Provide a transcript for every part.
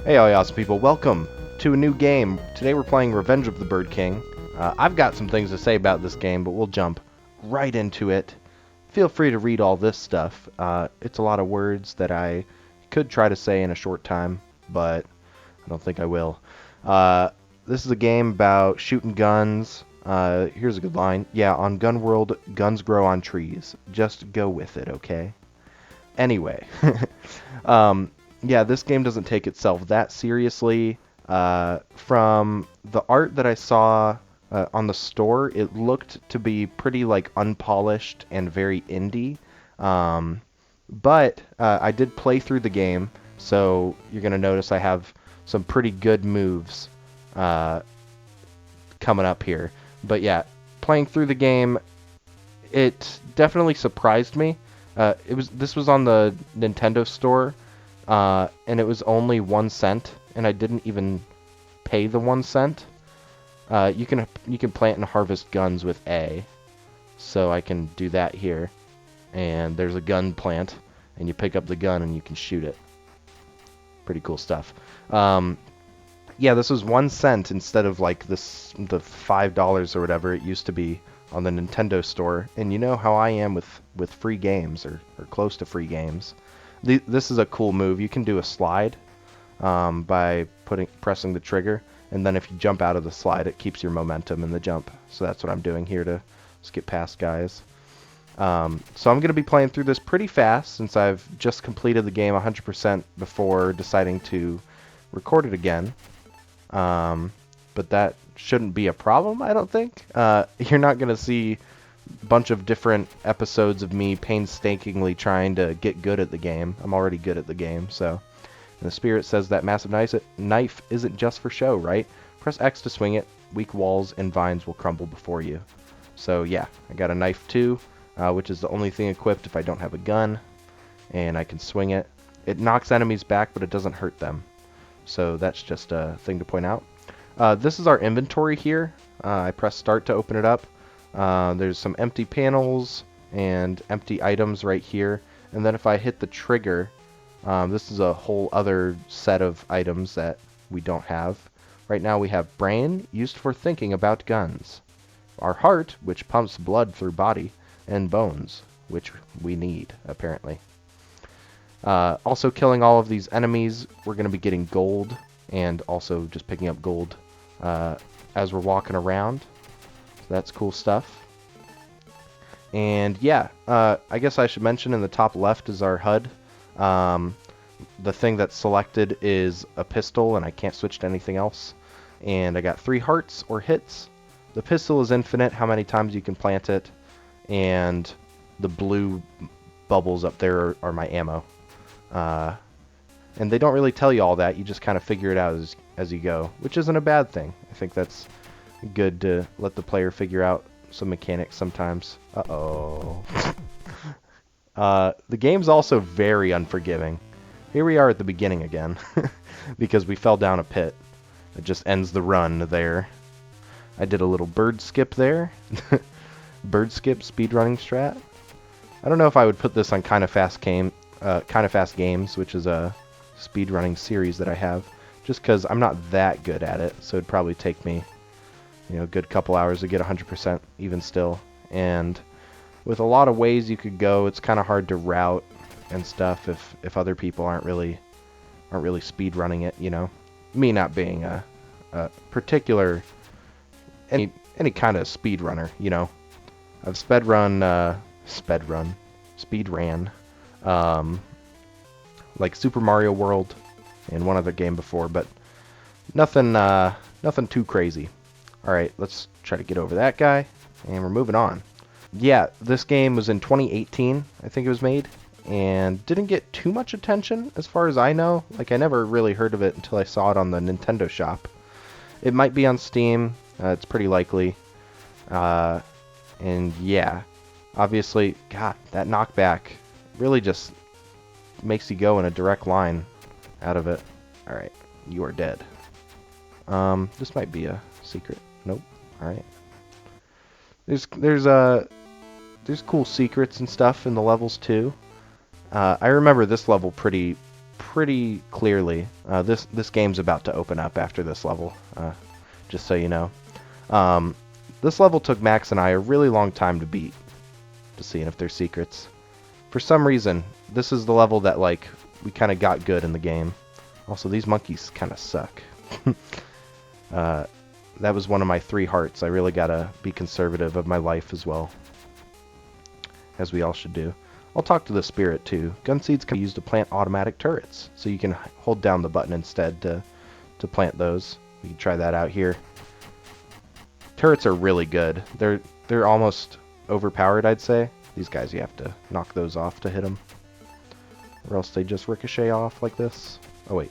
Hey all you awesome people, welcome to a new game. Today we're playing Revenge of the Bird King. I've got some things to say about this game, but we'll jump right into it. Feel free to read all this stuff. It's a lot of words that I could try to say in a short time, but I don't think I will. This is a game about shooting guns. Here's a good line. Yeah, on Gun World, guns grow on trees. Just go with it, okay? Anyway. Yeah, this game doesn't take itself that seriously. From the art that I saw on the store, it looked to be pretty like unpolished and very indie. But I did play through the game, so you're gonna notice I have some pretty good moves coming up here. But yeah, playing through the game, it definitely surprised me. This was on the Nintendo store. And it was only 1 cent, and I didn't even pay the 1 cent. You can plant and harvest guns with A, so I can do that here. And there's a gun plant, and you pick up the gun and you can shoot it. Pretty cool stuff. Yeah, this was 1 cent instead of like the $5 or whatever it used to be on the Nintendo store. And you know how I am with free games or close to free games. This is a cool move. You can do a slide by pressing the trigger, and then if you jump out of the slide, it keeps your momentum in the jump. So that's what I'm doing here to skip past guys. So I'm going to be playing through this pretty fast since I've just completed the game 100% before deciding to record it again. But that shouldn't be a problem, I don't think. You're not going to see bunch of different episodes of me painstakingly trying to get good at the game. I'm already good at the game, so. And the spirit says that massive knife isn't just for show, right? Press X to swing it. Weak walls and vines will crumble before you. So yeah, I got a knife too, which is the only thing equipped if I don't have a gun. And I can swing it. It knocks enemies back, but it doesn't hurt them. So that's just a thing to point out. This is our inventory here. I press start to open it up. There's some empty panels and empty items right here. And then if I hit the trigger, this is a whole other set of items that we don't have. Right now we have brain, used for thinking about guns. Our heart, which pumps blood through body. And bones, which we need, apparently. Also killing all of these enemies, we're going to be getting gold. And also just picking up gold as we're walking around. That's cool stuff. And yeah, I guess I should mention in the top left is our HUD. The thing that's selected is a pistol, and I can't switch to anything else. And I got 3 hearts or hits. The pistol is infinite, how many times you can plant it. And the blue bubbles up there are my ammo. And they don't really tell you all that, you just kind of figure it out as you go, which isn't a bad thing. I think that's good to let the player figure out some mechanics sometimes. Uh-oh. The game's also very unforgiving. Here we are at the beginning again, because we fell down a pit. It just ends the run there. I did a little bird skip there. Bird skip speedrunning strat. I don't know if I would put this on Kinda Fast Games, which is a speedrunning series that I have, just because I'm not that good at it, so it'd probably take me a good couple hours to get 100% even still. And with a lot of ways you could go, it's kind of hard to route and stuff if other people aren't really speed running it, Me not being a particular any kind of speed runner, I've speed ran like Super Mario World and one other game before, but nothing too crazy. Alright, let's try to get over that guy, and we're moving on. Yeah, this game was in 2018, I think it was made, and didn't get too much attention as far as I know. Like, I never really heard of it until I saw it on the Nintendo shop. It might be on Steam, it's pretty likely. And yeah, obviously, God, that knockback really just makes you go in a direct line out of it. Alright, you are dead. This might be a secret. Nope. Alright. There's cool secrets and stuff in the levels too. I remember this level pretty pretty clearly. This game's about to open up after this level, just so you know. This level took Max and I a really long time to beat, to see if there's secrets. For some reason, this is the level that, like, we kind of got good in the game. Also, these monkeys kind of suck. That was one of my 3 hearts. I really gotta be conservative of my life as well, as we all should do. I'll talk to the spirit too. Gun seeds can be used to plant automatic turrets, so you can hold down the button instead to plant those. We can try that out here. Turrets are really good. They're almost overpowered, I'd say. These guys, you have to knock those off to hit them, or else they just ricochet off like this. Oh wait,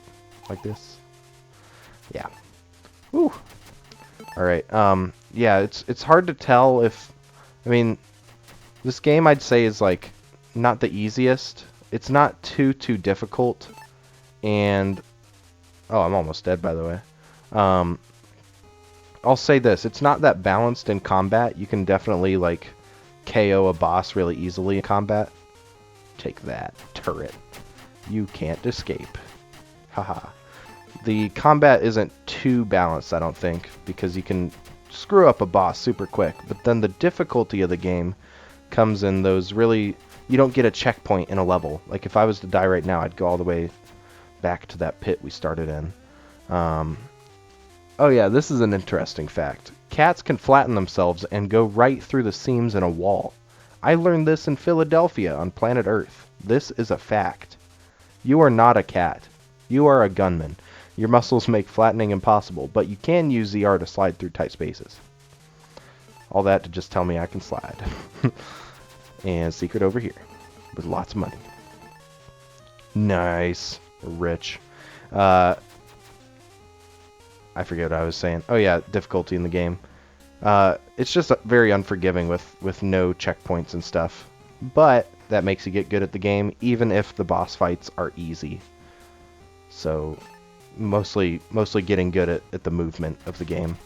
like this. Yeah. Woo. All right. Yeah, it's hard to tell if, I mean, this game I'd say is like not the easiest. It's not too difficult, and oh, I'm almost dead, by the way. I'll say this, it's not that balanced in combat. You can definitely like KO a boss really easily in combat. Take that, turret. You can't escape. Haha. The combat isn't too balanced, I don't think, because you can screw up a boss super quick, but then the difficulty of the game comes in those really, you don't get a checkpoint in a level. Like if I was to die right now, I'd go all the way back to that pit we started in. Oh yeah, this is an interesting fact. Cats can flatten themselves and go right through the seams in a wall. I learned this in Philadelphia on planet Earth. This is a fact. You are not a cat. You are a gunman. Your muscles make flattening impossible, but you can use ZR to slide through tight spaces. All that to just tell me I can slide. And secret over here, with lots of money. Nice. Rich. I forget what I was saying. Oh yeah, difficulty in the game. It's just very unforgiving with no checkpoints and stuff. But that makes you get good at the game, even if the boss fights are easy. So, mostly getting good at the movement of the game.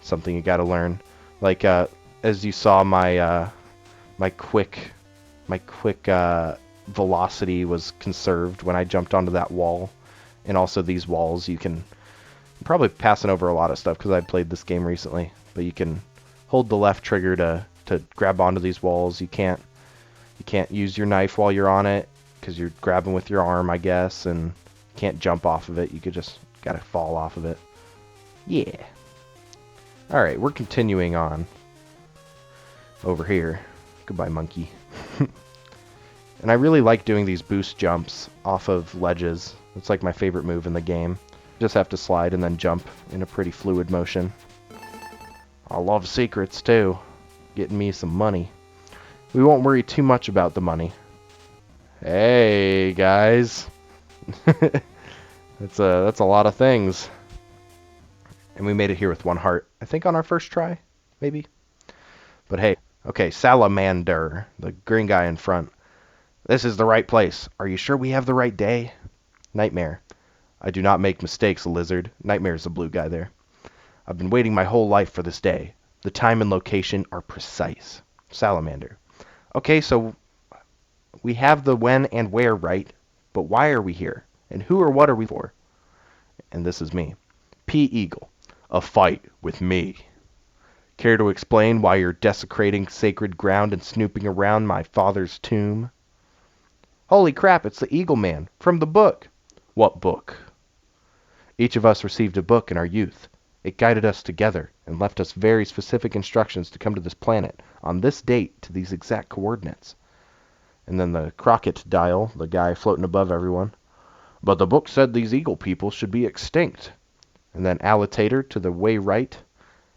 Something you gotta learn. Like, as you saw, my quick velocity was conserved when I jumped onto that wall. And also these walls, you can... I'm probably passing over a lot of stuff because I played this game recently, but you can hold the left trigger to grab onto these walls. You can't use your knife while you're on it because you're grabbing with your arm, I guess, and you can't jump off of it. You gotta fall off of it. Yeah. All right, we're continuing on over here. Goodbye, monkey. And I really like doing these boost jumps off of ledges. It's like my favorite move in the game. Just have to slide and then jump in a pretty fluid motion. I love secrets too. Getting me some money. We won't worry too much about the money. Hey guys. That's a lot of things. And we made it here with 1 heart. I think on our first try, maybe. But hey, okay, Salamander, the green guy in front. This is the right place. Are you sure we have the right day? Nightmare. I do not make mistakes, Lizard. Nightmare's the blue guy there. I've been waiting my whole life for this day. The time and location are precise. Salamander. Okay, so we have the when and where right, but why are we here? And who or what are we for? And this is me. P. Eagle. A fight with me. Care to explain why you're desecrating sacred ground and snooping around my father's tomb? Holy crap, it's the Eagle Man from the book. What book? Each of us received a book in our youth. It guided us together and left us very specific instructions to come to this planet on this date to these exact coordinates. And then the Crockett dial, the guy floating above everyone. But the book said these eagle people should be extinct. And then Alitator to the way right.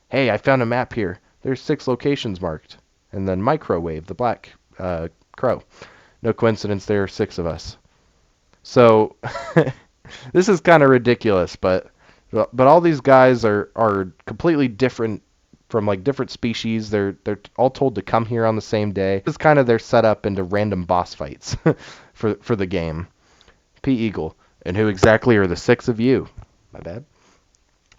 Hey, I found a map here. There's 6 locations marked. And then Microwave, the black crow. No coincidence, there are 6 of us. So... This is kind of ridiculous, but all these guys are completely different from like different species. They're all told to come here on the same day. This is kind of their setup into random boss fights for the game. P. Eagle. And who exactly are the 6 of you? My bad.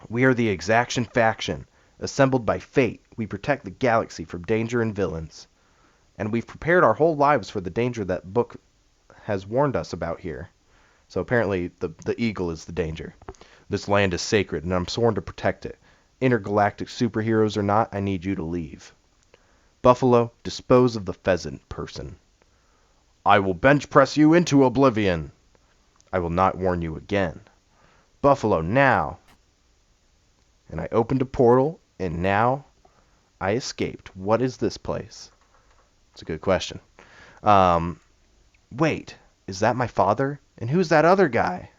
We are the Exaction Faction. Assembled by fate, we protect the galaxy from danger and villains. And we've prepared our whole lives for the danger that book has warned us about here. So apparently the eagle is the danger. This land is sacred, and I'm sworn to protect it. Intergalactic superheroes or not, I need you to leave. Buffalo, dispose of the pheasant person. I will bench press you into oblivion. I will not warn you again. Buffalo, now. And I opened a portal, and now I escaped. What is this place? It's a good question. Wait, is that my father? And who's that other guy?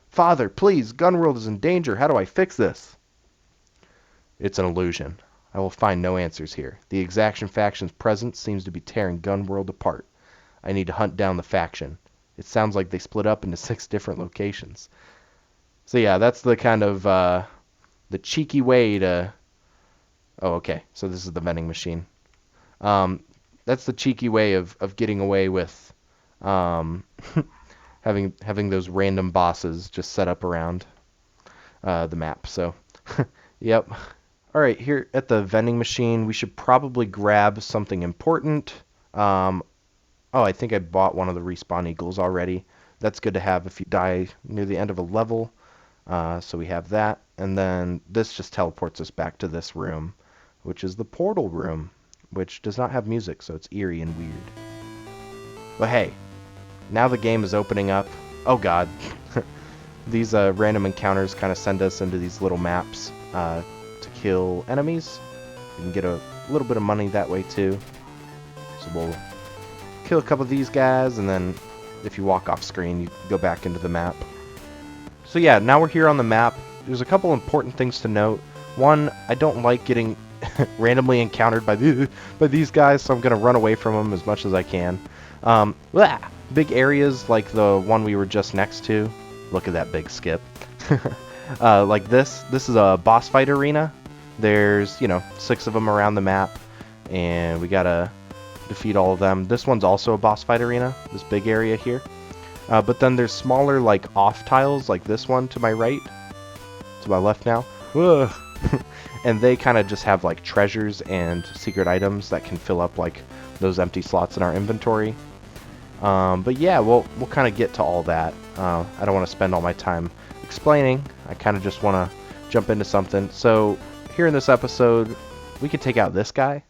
Father, please, Gunworld is in danger. How do I fix this? It's an illusion. I will find no answers here. The Exaction faction's presence seems to be tearing Gunworld apart. I need to hunt down the faction. It sounds like they split up into 6 different locations. So yeah, that's the kind of the cheeky way to... Oh, okay. So this is the vending machine. That's the cheeky way of getting away with having those random bosses just set up around the map. So, yep. All right, here at the vending machine, we should probably grab something important. Oh, I think I bought one of the respawn eagles already. That's good to have if you die near the end of a level. So we have that. And then this just teleports us back to this room, which is the portal room, which does not have music, so it's eerie and weird. But hey, now the game is opening up. Oh god. These random encounters kind of send us into these little maps to kill enemies. You can get a little bit of money that way too. So we'll kill a couple of these guys, and then if you walk off screen, you go back into the map. So yeah, now we're here on the map. There's a couple important things to note. One, I don't like getting randomly encountered by these guys, so I'm going to run away from them as much as I can. Big areas like the one we were just next to. Look at that big skip. Like this is a boss fight arena. There's, 6 of them around the map, and we got to defeat all of them. This one's also a boss fight arena, this big area here. But then there's smaller, like, off tiles, like this one to my right. To my left now. And they kind of just have, like, treasures and secret items that can fill up, like, those empty slots in our inventory. But yeah, we'll kind of get to all that. I don't want to spend all my time explaining. I kind of just want to jump into something. So here in this episode, we can take out this guy.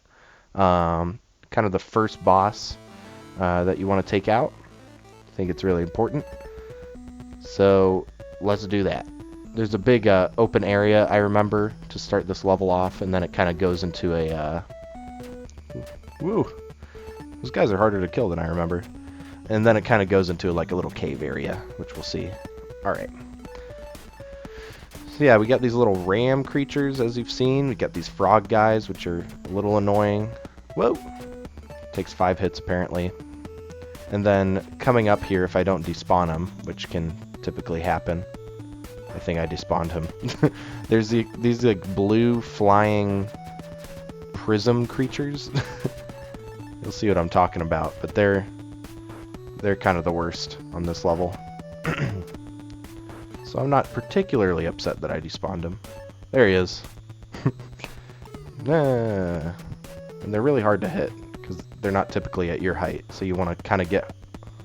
Kind of the first boss that you want to take out. I think it's really important. So let's do that. There's a big open area, I remember, to start this level off, and then it kind of goes into a... Woo! Those guys are harder to kill than I remember. And then it kind of goes into like a little cave area, which we'll see. Alright. So yeah, we got these little ram creatures, as you've seen. We got these frog guys, which are a little annoying. Whoa! Takes 5 hits, apparently. And then coming up here, if I don't despawn him, which can typically happen. I think I despawned him. There's these like blue flying prism creatures. You'll see what I'm talking about, but they're kind of the worst on this level. So I'm not particularly upset that I despawned him. There he is. And they're really hard to hit because they're not typically at your height, so you want to kind of get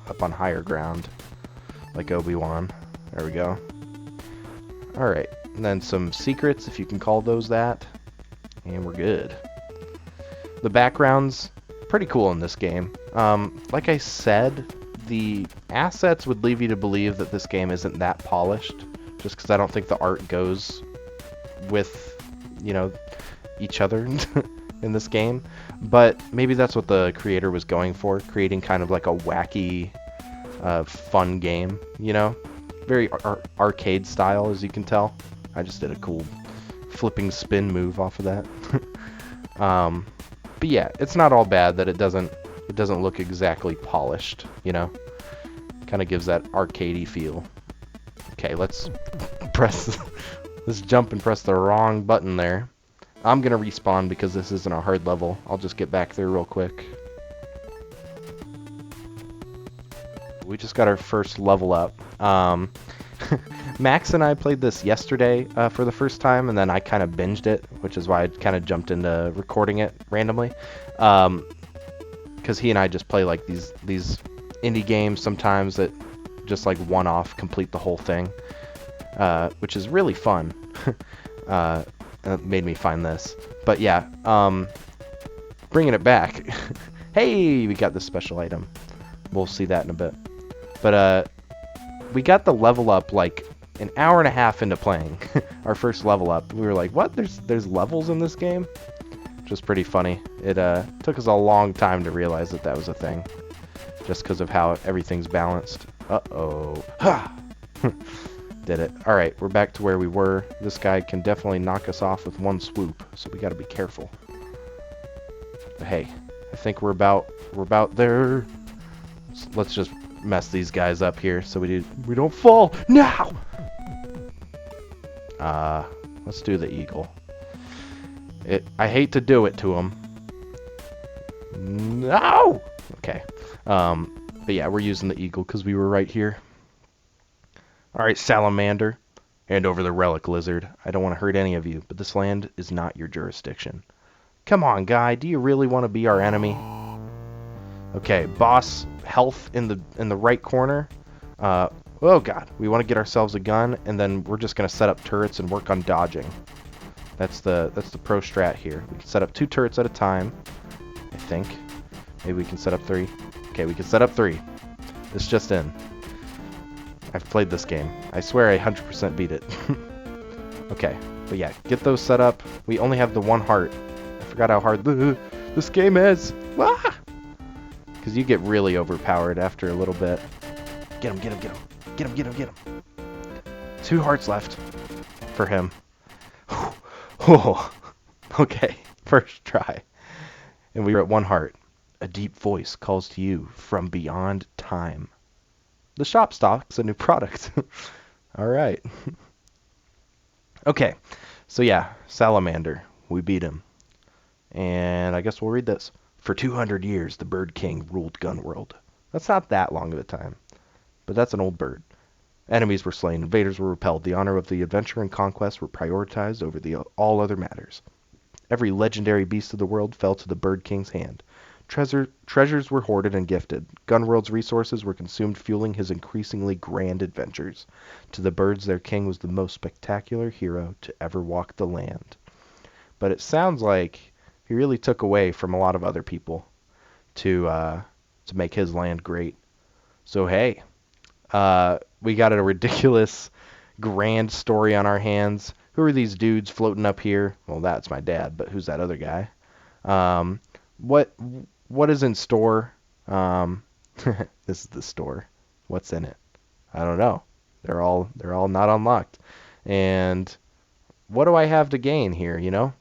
up on higher ground like Obi-Wan. There we go. Alright, and then some secrets, if you can call those that, and we're good. The background's pretty cool in this game. Like I said, the assets would leave you to believe that this game isn't that polished, just because I don't think the art goes with, each other in this game. But maybe that's what the creator was going for, creating kind of like a wacky, fun game, Very arcade style, as you can tell. I just did a cool flipping spin move off of that. But yeah, it's not all bad that it doesn't look exactly polished, Kind of gives that arcadey feel. Okay, let's jump and press the wrong button there. I'm gonna respawn because this isn't a hard level. I'll just get back there real quick. We just got our first level up. Max and I played this yesterday for the first time, and then I kind of binged it, which is why I kind of jumped into recording it randomly. Because he and I just play like these indie games sometimes that just like one-off, complete the whole thing, which is really fun. It made me find this. But yeah, bringing it back. Hey, we got this special item. We'll see that in a bit. But we got the level up like an hour and a half into playing. Our first level up. We were like, what? There's levels in this game? Which was pretty funny. It took us a long time to realize that that was a thing. Just because of how everything's balanced. Uh-oh. Ha! Did it. Alright, we're back to where we were. This guy can definitely knock us off with one swoop, so we gotta be careful. But hey, I think we're about there. So let's just mess these guys up here so we don't fall. Now! Let's do the eagle. I hate to do it to him. No! Okay. But yeah, we're using the eagle because we were right here. Alright, salamander. Hand over the relic, lizard. I don't want to hurt any of you, but this land is not your jurisdiction. Come on, guy. Do you really want to be our enemy? Okay, boss health in the right corner. Oh god. We want to get ourselves a gun, and then we're just going to set up turrets and work on dodging. That's the pro strat here. We can set up 2 turrets at a time, I think. Maybe we can set up 3. Okay, we can set up 3. This just in. I've played this game. I swear I 100% beat it. Okay, but yeah, get those set up. We only have the 1 heart. I forgot how hard this game is. Ah! Because you get really overpowered after a little bit. Get him, get him, get him. Get him, get him, get him. 2 hearts left for him. Oh, okay, first try. And we were at 1 heart. A deep voice calls to you from beyond time. The shop stocks a new product. All right. Okay, so yeah, salamander. We beat him. And I guess we'll read this. For 200 years, the Bird King ruled Gunworld. That's not that long of a time, but that's an old bird. Enemies were slain, invaders were repelled, the honor of the adventure and conquest were prioritized over all other matters. Every legendary beast of the world fell to the Bird King's hand. Treasures were hoarded and gifted. Gunworld's resources were consumed, fueling his increasingly grand adventures. To the birds, their king was the most spectacular hero to ever walk the land. But it sounds like he really took away from a lot of other people to make his land great. So hey, we got a ridiculous, grand story on our hands. Who are these dudes floating up here? Well, that's my dad, but who's that other guy? What is in store? This is the store. What's in it? I don't know. They're all not unlocked. And what do I have to gain here, you know?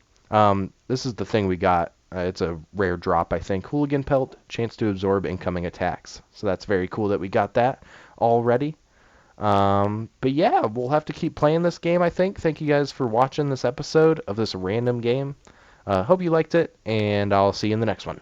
This is the thing we got. It's a rare drop, I think. Hooligan Pelt, chance to absorb incoming attacks. So that's very cool that we got that already. But yeah, we'll have to keep playing this game, I think. Thank you guys for watching this episode of this random game. Hope you liked it, and I'll see you in the next one.